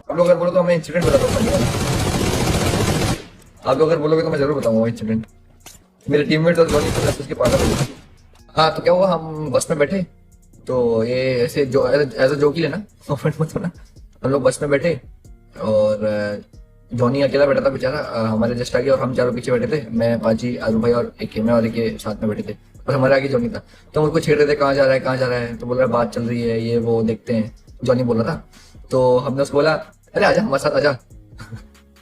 आप लोग अगर बोलो तो मैं इंसिडेंट बताता हूँ। आप लोग अगर बोलोगे तो मैं जरूर बताऊंगा इंसिडेंट। मेरे टीममेट और जॉनी को उसके पागल हो गए। हाँ तो क्या हुआ, हम बस में बैठे तो ये ऐसे जो एज अ जोक ही लेना, कमेंट मत होना। हम लोग बस में बैठे और जॉनी अकेला बैठा था बेचारा, हमारे जस्ट आगे, और हम चारों पीछे बैठे थे, मैं, पाजी, आरू भाई और एक मैं और एक के साथ में बैठे थे, और हमारे आगे जॉनी था। तो हम उसको छेड़ रहे थे, कहाँ जा रहा है कहाँ जा रहा है, तो बोल रहा है बात चल रही है ये वो देखते हैं, जॉनी बोल रहा था। तो हमने उसको बोला अरे आजा हमारे साथ आजा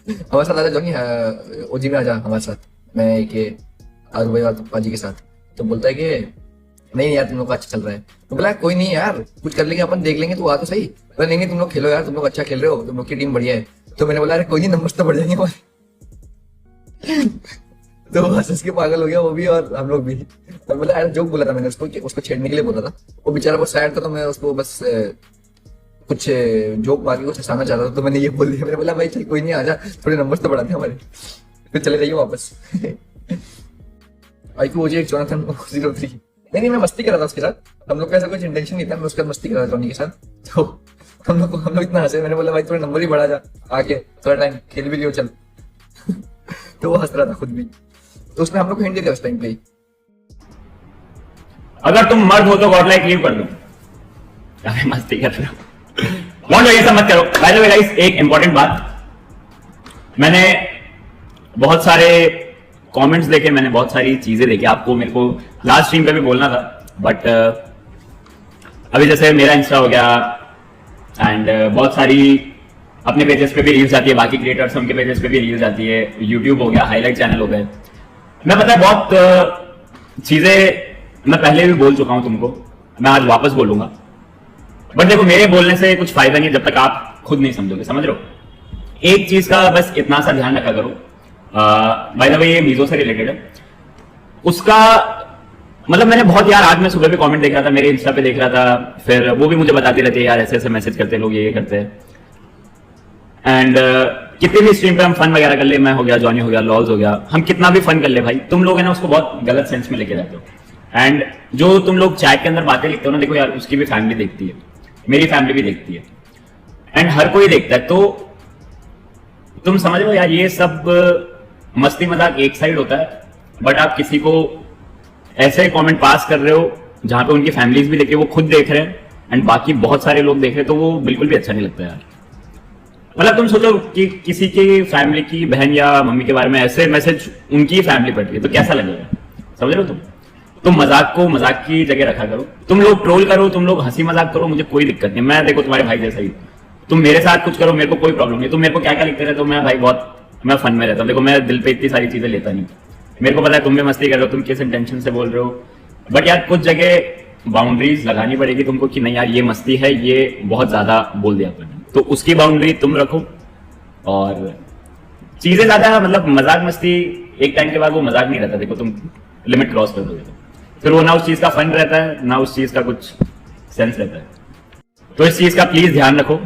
हमारे साथ आजा जॉनी, ओजी में आजा हमारे साथ, मैं एक आरू भाई और पाजी के साथ। तो बोलता है कि नहीं यार तुम लोग का अच्छा चल रहा है। तो बोला कोई नहीं यार कुछ कर लेंगे अपन, देख लेंगे, तू आ तो सही। बोला नहीं नहीं तुम लोग खेलो यार, तुम लोग अच्छा खेल रहे हो, तुम लोग की टीम बढ़िया है। तो मैंने बोला अरे कोई नहीं, नंबर तो बढ़ जाएंगे हमारे। तो हंस के पागल हो गया वो भी और हम लोग भी। और बोला यार जोक बोला था मैंने उसको कि उसको छेड़ने के लिए बोला था, वो बेचारा बहुत सैड था, तो मैं उसको बस कुछ जोक मार के कुछ हंसाना चाह रहा था, तो मैंने ये बोल दिया। मैंने बोला भाई चल कोई नहीं आजा, थोड़े नंबर तो बढ़ाते हमारे, फिर चले जाइए वापस। आई क्यू एक जोनाथन 03। नहीं मैं मस्ती कर रहा था उसके साथ, हम लोग का ऐसा कुछ इंटेंशन नहीं था, मैं उसके साथ मस्ती कर रहा था जॉनी के साथ। तो हम लोग इतना हंसे, मैंने बोला भाई थोड़ा नंबर ही बढ़ा जा आके, थोड़ा टाइम खेल भी लियो चल। तो वो हंस रहा था खुद भी, तो उसने हम लोग को हिंट दिया उस टाइम पे। अगर तुम मर्द हो तो गॉड लाइक लीव कर दो। अरे मस्ती कर रहे हो, मौन ये सब मत करो। बाय द वे गाइस एक इंपॉर्टेंट बात, मैंने बहुत सारे कमेंट्स देखे, मैंने बहुत सारी चीजें देखी, आपको मेरे को लास्ट स्ट्रीम पे भी बोलना था, बट अभी जैसे मेरा इंस्टा हो गया एंड बहुत सारी अपने पेजेस पे भी रील्स आती है, बाकी क्रिएटर्स उनके पेजेस पे भी रील्स आती है, यूट्यूब हो गया, हाईलाइट चैनल हो गए। मैं पता है बहुत चीजें मैं पहले भी बोल चुका हूं तुमको, मैं आज वापस बोलूंगा, बट देखो मेरे बोलने से कुछ फायदा नहीं जब तक आप खुद नहीं समझोगे, समझ रहे हो। एक चीज का बस इतना सा ध्यान रखा करो, बाय द वे ये मीजो से रिलेटेड है, उसका मतलब मैंने बहुत यार, आज मैं सुबह भी कमेंट देख रहा था, मेरे इंस्टा पे देख रहा था, फिर वो भी मुझे बताते रहते हैं यार ऐसे ऐसे मैसेज करते लोग, ये करते हैं। एंड कितने भी स्ट्रीम पे हम फन वगैरह कर ले, मैं हो गया, जॉनी हो गया, लॉल्स हो गया, हम कितना भी फन कर ले भाई, तुम लोग है ना उसको बहुत गलत सेंस में लेके जाते हो। एंड जो तुम लोग चैट के अंदर बातें लिखते हो ना, देखो यार उसकी भी फैमिली देखती है, मेरी फैमिली भी देखती है, एंड हर कोई देखता है, तो तुम समझ लो यार ये सब मस्ती मजाक एक साइड होता है, बट आप किसी को ऐसे कमेंट पास कर रहे हो जहां पे उनकी फैमिलीज भी देख रही है, वो खुद देख रहे हैं एंड बाकी बहुत सारे लोग देख रहे हैं, तो वो बिल्कुल भी अच्छा नहीं लगता यार। मतलब तुम सोचो कि किसी की फैमिली की बहन या मम्मी के बारे में ऐसे मैसेज उनकी फैमिली पढ़ रही है तो कैसा लगेगा, समझ रहे हो तुम मजाक को मजाक की जगह रखा करो, तुम लोग ट्रोल करो, तुम लोग हंसी मजाक करो, मुझे कोई दिक्कत नहीं, मैं देखो तुम्हारे भाई जैसा ही, तुम मेरे साथ कुछ करो मेरे को कोई प्रॉब्लम नहीं, तुम मेरे को क्या क्या लिखते रहते हो, मैं भाई बहुत मैं फन में रहता हूँ, देखो मैं दिल पे इतनी सारी चीजें लेता नहीं, मेरे को पता है तुम भी मस्ती कर रहे हो, तुम किस इंटेंशन से बोल रहे हो, बट यार कुछ जगह बाउंड्रीज लगानी पड़ेगी तुमको कि नहीं यार ये मस्ती है, ये बहुत ज्यादा बोल दिया आपने, तो उसकी बाउंड्री तुम रखो। और चीजें ज्यादा मतलब मजाक मस्ती एक टाइम के बाद वो मजाक नहीं रहता, देखो तुम लिमिट क्रॉस कर दोगे फिर वो ना उस चीज का फन रहता है ना उस चीज का कुछ सेंस रहता है, तो इस चीज का प्लीज ध्यान रखो।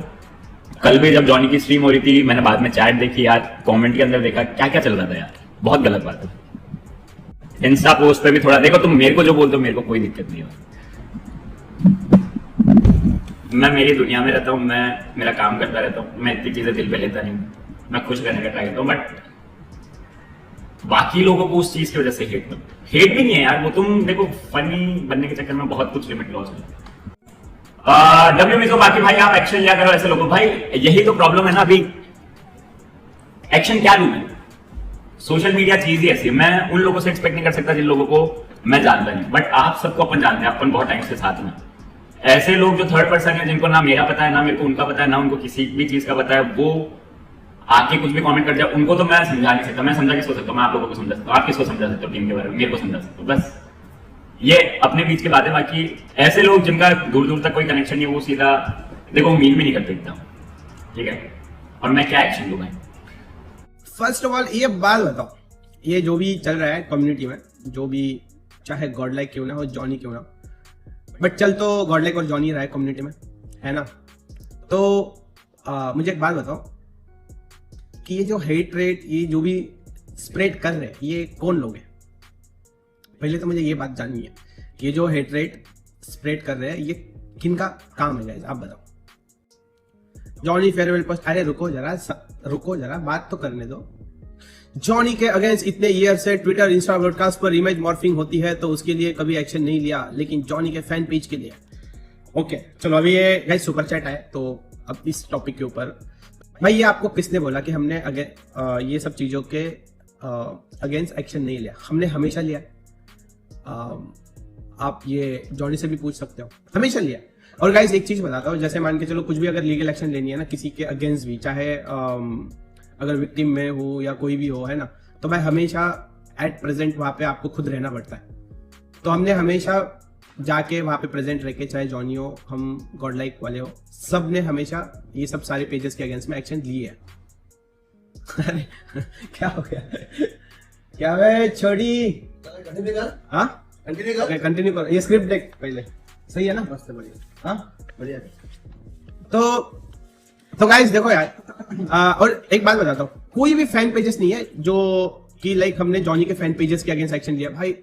कल भी जब जॉनी की स्ट्रीम हो रही थी, मैंने बाद में चैट देखी यार, कमेंट के अंदर देखा क्या क्या चल रहा था यार, बहुत गलत बात है। इंस्टा पोस्ट पे भी थोड़ा देखो, तुम मेरे को जो बोलते हो मेरे को कोई दिक्कत नहीं है, मैं मेरी दुनिया में रहता हूँ, मैं मेरा काम करता रहता हूँ, मैं इतनी चीजें दिल पे लेता नहीं, मैं खुश रहने का ट्राई करता हूँ, बट बाकी लोगों को उस चीज की वजह से हेट भी नहीं है यार, वो तुम देखो फनी बनने के चक्कर में बहुत कुछ लिमिट लॉस हो। डब्ल्यू तो बाकी भाई आप एक्शन लिया करो ऐसे लोगों, भाई यही तो प्रॉब्लम है ना, अभी एक्शन क्या लूं मैं, सोशल मीडिया चीज ही ऐसी है, मैं उन लोगों से एक्सपेक्ट नहीं कर सकता जिन लोगों को मैं जानता नहीं, बट आप सबको अपन जानते हैं, अपन बहुत टाइम से साथ में, ऐसे लोग जो थर्ड पर्सन है जिनको ना मेरा पता है ना मेरे को उनका पता है ना उनको किसी भी चीज का पता है, वो आके कुछ भी कमेंट कर जाए, उनको तो मैं समझा नहीं सकता, मैं समझा किसको सकता हूँ, मैं आप लोगों को समझा सकता हूँ, आप किसको समझा सकते हो टीम के बारे में, मेरे को समझा सकते हो, बस ये अपने बीच की बातें। बाकी ऐसे लोग जिनका दूर दूर तक कोई कनेक्शन नहीं है वो सीधा देखो मीन भी नहीं करते एकदम, ठीक है, और मैं क्या एक्शन लूँ भाई। फर्स्ट ऑफ ऑल ये बात बताओ, ये जो भी चल रहा है कम्युनिटी में, जो भी चाहे गॉड लाइक क्यों ना हो, जॉनी क्यों ना, बट चल तो गॉड लाइक और जॉनी रहा है कम्युनिटी में, है ना, तो मुझे एक बात बताओ कि ये जो हेट रेट ये जो भी स्प्रेड कर रहे हैं ये कौन लोग हैं, पहले तो मुझे ये बात जाननी है, ये जो हेट रेट स्प्रेड कर रहे हैं ये किन का काम है गाइस, आप बताओ। जॉनी फेयरवेल पोस्ट, अरे रुको जरा बात तो करने दो। जॉनी के अगेंस्ट इतने ईयर से ट्विटर इंस्टा ब्रॉडकास्ट पर इमेज मॉर्फिंग होती है तो उसके लिए कभी एक्शन नहीं लिया, लेकिन जॉनी के फैन पेज के लिए। ओके चलो, अभी ये गाइस सुपर चैट है तो अब इस टॉपिक के ऊपर भाई, ये आपको किसने बोला कि हमने ये सब चीजों के अगेंस्ट एक्शन नहीं लिया? हमने हमेशा लिया। आप ये जॉनी से भी पूछ सकते हो, हमेशा लिया। और गाइस एक चीज बताता हूँ, जैसे मान के चलो कुछ भी अगर लीगल एक्शन लेनी है ना किसी के अगेंस्ट भी, चाहे अगर विक्टिम में हो या कोई भी हो, है ना, तो भाई हमेशा एट प्रेजेंट वहां पे आपको खुद रहना पड़ता है। तो हमने हमेशा जाके वहां पे प्रेजेंट रह के, चाहे जॉनी हो, हम गॉड लाइक वाले हो, सब ने हमेशा ये सब सारे पेजेस के अगेंस्ट में एक्शन लिए है। अरे क्या हो गया? क्या है छोड़ी? कंटिन्यू कर। हाँ कंटिन्यू कर। कंटिन्यू करो, ये स्क्रिप्ट देख पहले, सही है ना? मस्त, बढ़िया। हाँ बढ़िया। तो गाइस देखो यार, और एक बात बताता हूँ, कोई भी फैन पेजेस नहीं है जो कि लाइक हमने जॉनी के फैन पेजेस के अगेंस्ट एक्शन लिया। भाई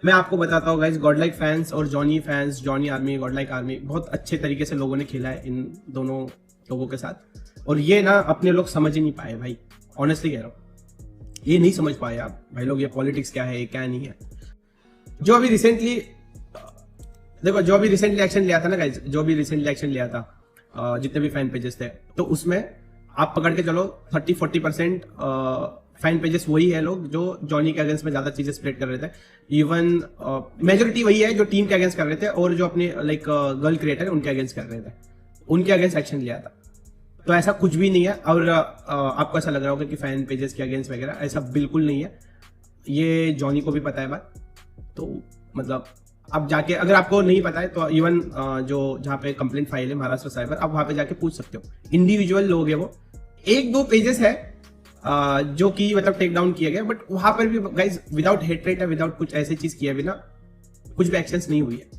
मैं आपको बताता हूँ गाइस, गॉड लाइक फैंस और Johnny fans, Johnny army, God like army, बहुत अच्छे तरीके से लोगों ने खेला है इन दोनों लोगों के साथ। और ये ना अपने लोग समझ ही नहीं पाए भाई, ऑनेस्टली कह रहा हूँ, ये नहीं समझ पाए आप भाई लोग, ये पॉलिटिक्स क्या है, क्या नहीं है। जो अभी रिसेंटली देखो, जो अभी रिसेंटली एक्शन लिया था ना गाइस, जो भी रिसेंटली एक्शन लिया था, जितने भी फैन पेजेस थे, तो उसमें आप पकड़ के चलो 30-40% फैन पेजेस वही है लोग जो जॉनी के अगेंस्ट में ज्यादा चीजें स्प्रेड कर रहे थे। इवन मेजोरिटी वही है जो टीम के अगेंस्ट कर रहे थे, और जो अपने लाइक गर्ल क्रिएटर है उनके अगेंस्ट कर रहे थे, उनके अगेंस्ट एक्शन लिया था। तो ऐसा कुछ भी नहीं है। और आपको ऐसा लग रहा होगा कि फैन पेजेस के अगेंस्ट वगैरह, ऐसा बिल्कुल नहीं है। ये जॉनी को भी पता है बात, तो मतलब अब जाके अगर आपको नहीं पता है तो इवन जो जहाँ पे कंप्लेंट फाइल है महाराष्ट्र साइबर, आप वहां पे जाके पूछ सकते हो। इंडिविजुअल लोग है वो, 1-2 पेजेस है जो कि मतलब टेक डाउन किया गया, बट वहां पर भी गाइस विदाउट हेटरेट है, विदाउट कुछ ऐसी चीज किया बिना कुछ भी एक्शंस नहीं हुई है।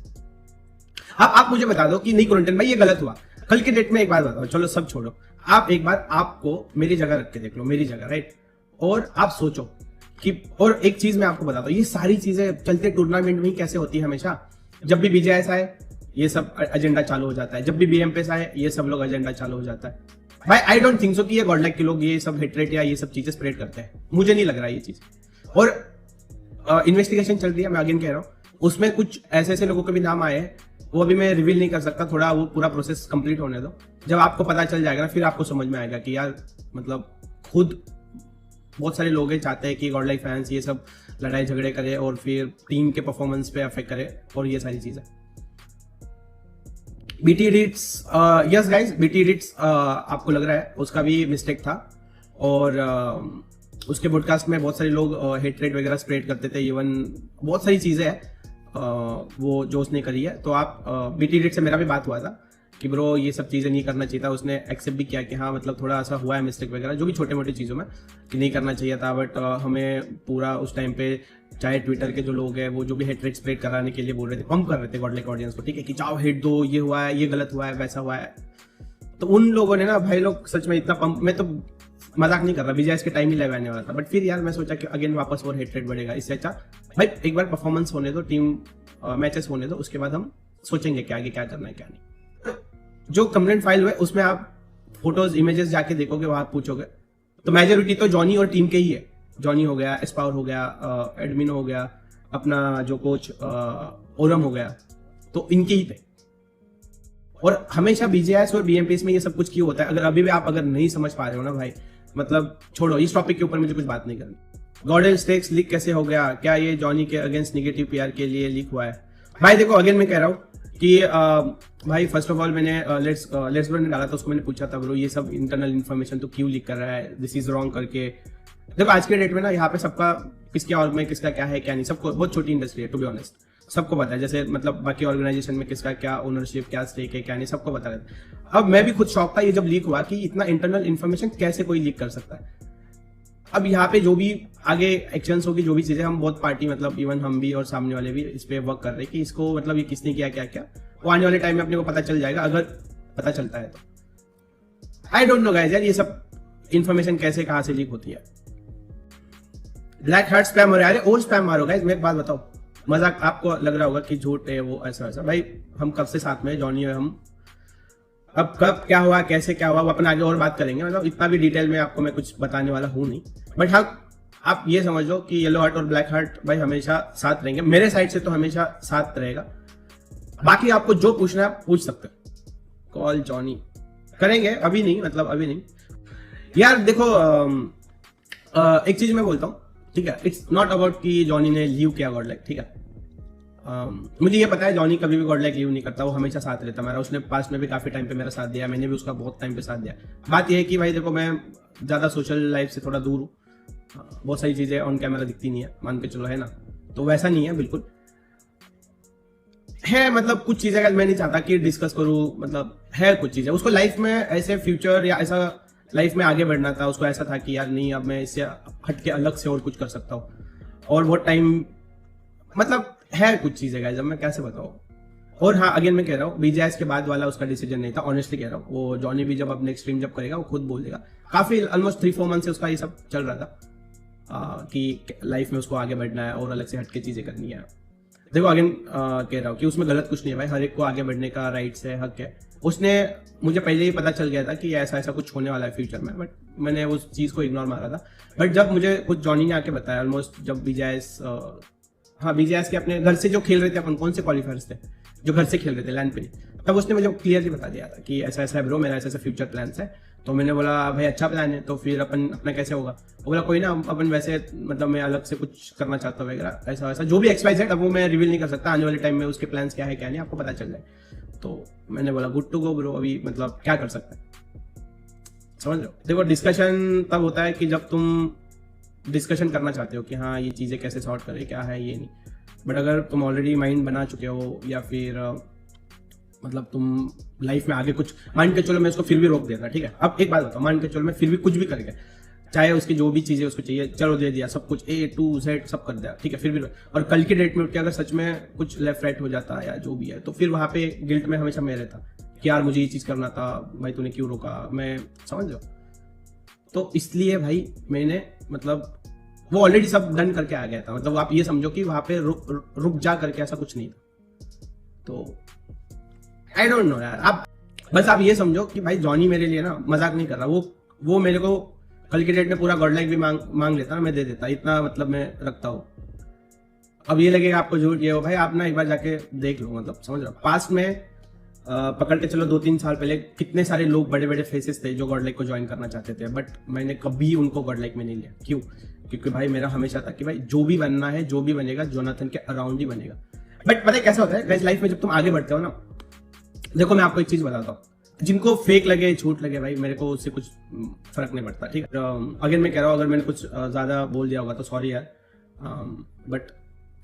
आप मुझे बता दो कि नहीं कुरंटन भाई ये गलत हुआ। कल के डेट में एक बात बताओ, चलो सब छोड़ो, आप एक बार आपको मेरी जगह रख के देख लो, मेरी जगह, राइट, और आप सोचो कि, और एक चीज मैं आपको बताता हूँ, ये सारी चीजें चलते टूर्नामेंट में ही कैसे होती है हमेशा। जब भी बीजेएस आए ये सब एजेंडा चालू हो जाता है, जब भी बीएमपीएस आए ये सब लोग एजेंडा चालू हो जाता है। भाई आई डोंट थिंक सो कि ये गॉड लाइक के लोग ये सब हेटरेट या ये सब चीजें स्प्रेड करते हैं, मुझे नहीं लग रहा ये चीज। और इन्वेस्टिगेशन चल रही है, मैं अगेन कह रहा हूँ, उसमें कुछ ऐसे ऐसे लोगों के भी नाम आए हैं, वो अभी मैं रिवील नहीं कर सकता, थोड़ा वो पूरा प्रोसेस कंप्लीट होने दो। जब आपको पता चल जाएगा ना, फिर आपको समझ में आएगा कि यार मतलब खुद बहुत सारे लोग चाहते हैं कि गॉड लाइक फैंस ये सब लड़ाई झगड़े करे और फिर टीम के परफॉर्मेंस पे अफेक्ट करे और ये सारी चीजें। BT edits, yes guys, BT edits आपको लग रहा है उसका भी मिस्टेक था, और उसके पॉडकास्ट में बहुत सारे लोग हेटरेट वगैरह स्प्रेड करते थे, इवन बहुत सारी चीजें हैं वो जो उसने करी है। तो आप बीटी एडिट से मेरा भी बात हुआ था कि ब्रो ये सब चीजें नहीं करना चाहिए था। उसने एक्सेप्ट भी किया कि हाँ मतलब थोड़ा ऐसा हुआ है मिस्टेक वगैरह, जो भी छोटे मोटे चीजों में कि नहीं करना चाहिए था, बट हमें पूरा उस टाइम पे चाहे ट्विटर के जो लोग हैं वो जो भी हेटरेट स्प्रेड कराने के लिए बोल रहे थे, पंप कर रहे थे गॉड लाइक ऑडियंस को, ठीक है, कि जाओ हेट दो, ये हुआ है, ये गलत हुआ है, वैसा हुआ है। तो उन लोगों ने ना भाई लोग सच में इतना पंप, मैं तो मजाक नहीं कर रहा, बीजेएस के टाइम ही लाइव आने वाला था, बट फिर यार मैं सोचा कि अगेन वापस और हेटरेट बढ़ेगा, इससे अच्छा भाई एक बार परफॉर्मेंस होने दो, टीम मैचेस होने दो, उसके बाद हम सोचेंगे कि आगे क्या करना है क्या नहीं। जो कंप्लेंट फाइल हुए उसमें आप फोटोज इमेजेस जाके देखोगे, वहां पूछोगे तो मेजोरिटी तो जॉनी और टीम के ही है। जॉनी हो गया, एस्पावर हो गया, एडमिन हो गया, अपना जो कोच ओरम हो गया, तो इनके ही थे। और हमेशा बीजेएस और बीएमपीएस में ये सब कुछ क्यों होता है, अगर अभी भी आप अगर नहीं समझ पा रहे हो ना भाई, मतलब छोड़ो, इस टॉपिक के ऊपर मुझे कुछ बात नहीं करनी। गॉर्डन स्टेक्स लीक कैसे हो गया, क्या ये जॉनी के अगेंस्ट नेगेटिव पीआर के लिए लीक हुआ है? भाई देखो अगेन मैं कह रहा हूँ कि भाई फर्स्ट ऑफ ऑल मैंने लेट्स ने डाला था, उसको मैंने पूछा था ब्रो ये सब इंटरनल इन्फॉर्मेशन तो क्यों लीक कर रहा है, दिस इज रॉन्ग करके। देखो आज के डेट में ना यहाँ पे सबका किसके और में किसका क्या है क्या नहीं, सबको, बहुत छोटी इंडस्ट्री है टू बी ऑनेस्ट, सबको पता है। जैसे मतलब बाकी ऑर्गेनाइजेशन में किसका क्या ओनरशिप, क्या स्टेक है क्या नहीं, सबको पता रहता है। अब मैं भी खुद शॉक था ये जब लीक हुआ कि इतना इंटरनल इन्फॉर्मेशन कैसे कोई लीक कर सकता है। अब यहाँ पे जो भी आगे एक्शंस होगी, जो भी चीजें, हम बहुत पार्टी मतलब इवन हम भी और सामने वाले भी इस पे वर्क कर रहे हैं कि इसको मतलब ये किसने किया क्या क्या, वो आने वाले टाइम में अपने को पता चल जाएगा, अगर पता चलता है तो। आई डोंट नो गाइस यार ये सब इन्फॉर्मेशन कैसे कहां से लीक होती है। ब्लैक हार्ट स्पैम हो रहा है, अरे और स्पैम मारो गाइस। मैं एक बात बताओ, मजाक आपको लग रहा होगा कि झूठ है वो ऐसा वैसा, भाई हम कब से साथ में जॉनी और हम अब कब क्या हुआ, कैसे क्या हुआ, वो अपन आगे और बात करेंगे। मतलब इतना भी डिटेल में आपको मैं कुछ बताने वाला हूँ नहीं, बट हाँ आप ये समझ लो कि येलो हार्ट और ब्लैक हार्ट भाई हमेशा साथ रहेंगे, मेरे साइड से तो हमेशा साथ रहेगा। बाकी आपको जो पूछना है आप पूछ सकते हो। कॉल जॉनी करेंगे, अभी नहीं, मतलब अभी नहीं यार। देखो एक चीज मैं बोलता हूँ, ठीक है, इट्स नॉट अबाउट कि जॉनी ने लीव किया गॉडलाइक, ठीक है। मुझे ये पता है जॉनी कभी भी गॉडलाइक लीव नहीं करता, वो हमेशा साथ रहता मेरा। उसने पास में भी काफी टाइम पे मेरा साथ दिया, मैंने भी उसका बहुत टाइम पे साथ दिया। बात यह है कि भाई देखो मैं ज्यादा सोशल लाइफ से थोड़ा दूर हूँ, बहुत सारी चीजें ऑन कैमरा दिखती नहीं है, मान के चलो, है ना। तो वैसा नहीं है, बिल्कुल है। मतलब कुछ चीजें मैं नहीं चाहता कि डिस्कस करूँ, मतलब है कुछ चीजें उसको लाइफ में ऐसे फ्यूचर या ऐसा लाइफ में आगे बढ़ना था। उसको ऐसा था कि यार नहीं, अब मैं इससे हट के अलग से और कुछ कर सकता हूँ, और बहुत टाइम, मतलब है कुछ चीजें गाइस, जब मैं कैसे बताऊँ। और हाँ अगेन मैं कह रहा हूँ, बीजेएस के बाद वाला उसका डिसीजन नहीं था, ऑनेस्टली कह रहा हूँ। वो जॉनी भी जब अपने स्ट्रीम जब करेगा वो खुद बोल देगा। काफी ऑलमोस्ट 3-4 मंथ से उसका ये सब चल रहा था कि लाइफ में उसको आगे बढ़ना है और अलग से हटके चीजें करनी है। देखो अगेन कह रहा हूँ कि उसमें गलत कुछ नहीं है भाई, हर एक को आगे बढ़ने का राइट्स है, हक है। उसने, मुझे पहले ही पता चल गया था कि ऐसा ऐसा कुछ होने वाला है फ्यूचर में, बट मैंने उस चीज को इग्नोर मारा था। बट जब मुझे कुछ जॉनी ने आके बताया, ऑलमोस्ट जब बीजेएस, हाँ बीजेएस के अपने घर से जो खेल रहे थे अपन, कौन से क्वालिफायर्स थे जो घर से खेल रहे थे लैंड पे, तब उसने मुझे क्लियरली बता दिया था कि ऐसा ऐसा है ब्रो, मेरा ऐसा ऐसा फ्यूचर प्लान्स है। तो मैंने बोला भाई अच्छा प्लान है, तो फिर अपन अपना कैसे होगा। वो बोला कोई ना, अपन वैसे, मतलब मैं अलग से कुछ करना चाहता हूँ वगैरह, ऐसा वैसा जो भी XYZ। अब वो मैं रिवील नहीं कर सकता, आने वाले टाइम में उसके प्लान्स क्या है क्या नहीं आपको पता चल जाए। तो मैंने बोला गुड टू गो ब्रो, अभी मतलब क्या कर सकते हैं, समझ लो। देखो डिस्कशन तब होता है कि जब तुम डिस्कशन करना चाहते हो कि हाँ ये चीज़ें कैसे सॉर्ट करें, क्या है ये नहीं। बट अगर तुम ऑलरेडी माइंड बना चुके हो, या फिर मतलब तुम लाइफ में आगे कुछ, मान के चलो मैं उसको फिर भी रोक देता, ठीक है। अब एक बात बताओ, मान के चलो मैं फिर भी कुछ भी कर गया, चाहे उसकी जो भी चीजें उसको चाहिए, चलो दे दिया सब कुछ, A to Z सब कर दिया, ठीक है, फिर भी, और कल की डेट में उठ के अगर सच में कुछ लेफ्ट राइट हो जाता या जो भी है, तो फिर वहां पे गिल्ट में हमेशा मैं रहता कि यार मुझे ये चीज करना था भाई, तूने क्यों रोका, मैं समझ लो। तो इसलिए भाई मैंने, मतलब वो ऑलरेडी सब डन करके आ गया था, मतलब आप ये समझो कि वहां पे रुक जा करके ऐसा कुछ नहीं था। तो आई डोंट नो यार, आप बस आप ये समझो कि भाई जॉनी मेरे लिए ना मजाक नहीं कर रहा, वो मेरे को कल की डेट में पूरा गॉडलाइक भी मांग लेता ना, मैं दे देता, इतना मतलब मैं रखता हूँ। अब ये लगेगा आपको झूठ, ये हो भाई आप ना एक बार जाके देख लो, मतलब समझ रहे हो। पास्ट में पकड़ के चलो 2-3 साल पहले कितने सारे लोग, बड़े बड़े फेसेस थे जो गॉडलाइक को ज्वाइन करना चाहते थे, बट मैंने कभी उनको गॉडलाइक में नहीं लिया। क्यों? क्योंकि भाई मेरा हमेशा था कि भाई जो भी बनना है, जो भी बनेगा जोनाथन के अराउंड ही बनेगा। बट पता है कैसा होता है लाइफ में, जब तुम आगे बढ़ते हो ना, देखो मैं आपको एक चीज बताता हूँ, जिनको फेक लगे, झूठ लगे, भाई मेरे को उससे कुछ फर्क नहीं पड़ता, ठीक है। अगेन मैं कह रहा हूँ, अगर मैंने कुछ ज्यादा बोल दिया होगा तो सॉरी यार, बट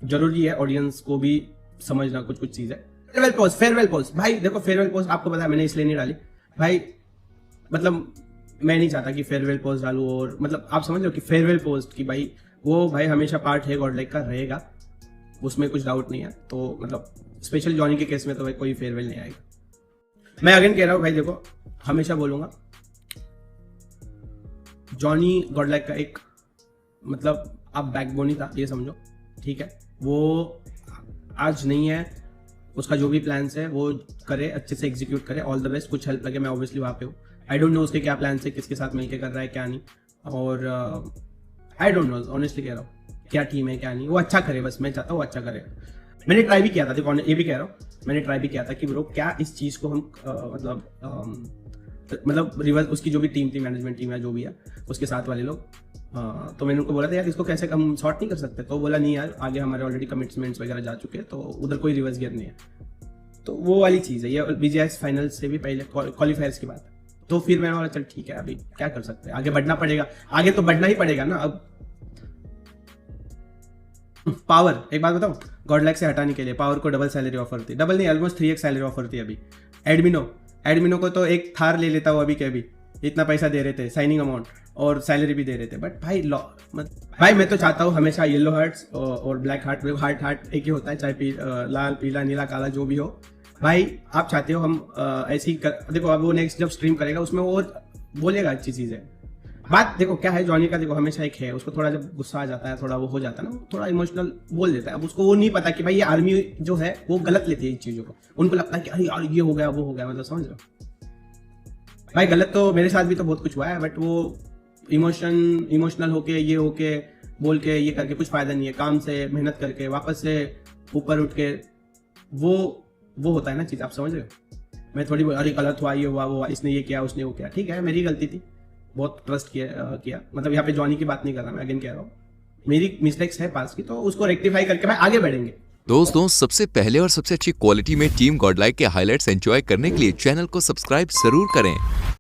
जरूरी है ऑडियंस को भी समझना कुछ चीजें। फेयरवेल पोस्ट भाई, देखो फेयरवेल पोस्ट आपको पता है मैंने इसलिए नहीं डाली भाई, मतलब मैं नहीं चाहता कि फेयरवेल पोस्ट डालूं, और मतलब आप समझ लो कि फेयरवेल पोस्ट की भाई, वो भाई हमेशा पार्ट है गॉडलाइक का, रहेगा, उसमें कुछ डाउट नहीं है। तो मतलब स्पेशल जॉनी के केस में तो भाई कोई फेयरवेल नहीं आएगा। मैं अगेन कह रहा हूं भाई, देखो हमेशा बोलूंगा, जॉनी गॉडलाइक का एक, मतलब आप बैकबोन ही था, ये समझो, ठीक है। वो आज नहीं है, उसका जो भी प्लान्स है वो करे, अच्छे से एग्जीक्यूट करे, ऑल द बेस्ट। कुछ हेल्प लगे, मैं ऑब्वियसली वहाँ पे हूँ। आई डोंट नो उसके क्या प्लान्स है, किसके साथ मिलके कर रहा है क्या नहीं, और आई डोंट नो, ऑनेस्टली कह रहा हूँ क्या टीम है क्या नहीं। वो अच्छा करे, बस मैं चाहता हूँ वो अच्छा करे। मैंने ट्राई भी किया था, देखो ये भी कह रहा हूँ, मैंने ट्राई भी किया था कि ब्रो क्या इस चीज़ को हम मतलब रिवर्स, उसकी जो भी टीम थी, मैनेजमेंट टीम है जो भी है, उसके साथ वाले लोग, तो मैंने उनको बोला था यार इसको कैसे हम सॉर्ट नहीं कर सकते, तो बोला नहीं यार, आगे हमारे ऑलरेडी कमिटमेंट्स वगैरह जा चुके हैं, तो उधर कोई रिवर्स गियर नहीं है। तो वो वाली चीज़ है, ये बीजेएस फाइनल से भी पहले क्वालिफायर्स की बात है। तो फिर मैंने बोला चल ठीक है, अभी क्या कर सकते हैं, आगे बढ़ना पड़ेगा, आगे तो बढ़ना ही पड़ेगा ना। अब पावर, एक बात बताऊं, गॉडलाइक से हटाने के लिए पावर को डबल सैलरी ऑफर थी, डबल नहीं ऑलमोस्ट 3x सैलरी ऑफर थी अभी। एडमिनो को तो एक थार ले लेता हूँ अभी के अभी, इतना पैसा दे रहे थे, साइनिंग अमाउंट और सैलरी भी दे रहे थे। बट भाई मैं तो चाहता हूँ हमेशा येलो हार्ट्स और ब्लैक हार्ट एक ही होता है, चाहे लाल पीला नीला काला जो भी हो। भाई आप चाहते हो हम ऐसे ही देखो, अब वो नेक्स्ट जब स्ट्रीम करेगा उसमें वो बोलेगा अच्छी चीजें। बात देखो क्या है, जॉनी का देखो हमेशा एक है, उसको थोड़ा जब गुस्सा आ जाता है, थोड़ा वो हो जाता है ना, थोड़ा इमोशनल बोल देता है। अब उसको वो नहीं पता कि भाई ये आर्मी जो है वो गलत लेती है इन चीजों को, उनको लगता है कि अरे यार ये हो गया वो हो गया, मतलब समझ लो। भाई गलत तो मेरे साथ भी तो बहुत कुछ हुआ है, बट वो इमोशनल होके ये होके बोल के ये करके कुछ फायदा नहीं है। काम से मेहनत करके वापस से ऊपर उठ के वो होता है ना चीज, आप समझ रहे हो। मैं थोड़ी अरे गलत हुआ, ये हुआ, वो हुआ, इसने ये किया, उसने वो किया, ठीक है मेरी गलती थी, बहुत ट्रस्ट किया। मतलब यहाँ पे जॉनी की बात नहीं कर रहा मैं, अगेन कह रहा हूँ मेरी मिस्टेक्स है पास की, तो उसको रेक्टिफाई करके भाई आगे बढ़ेंगे। दोस्तों, सबसे पहले और सबसे अच्छी क्वालिटी में टीम गॉडलाइक के हाइलाइट्स एंजॉय करने के लिए चैनल को सब्सक्राइब जरूर करें।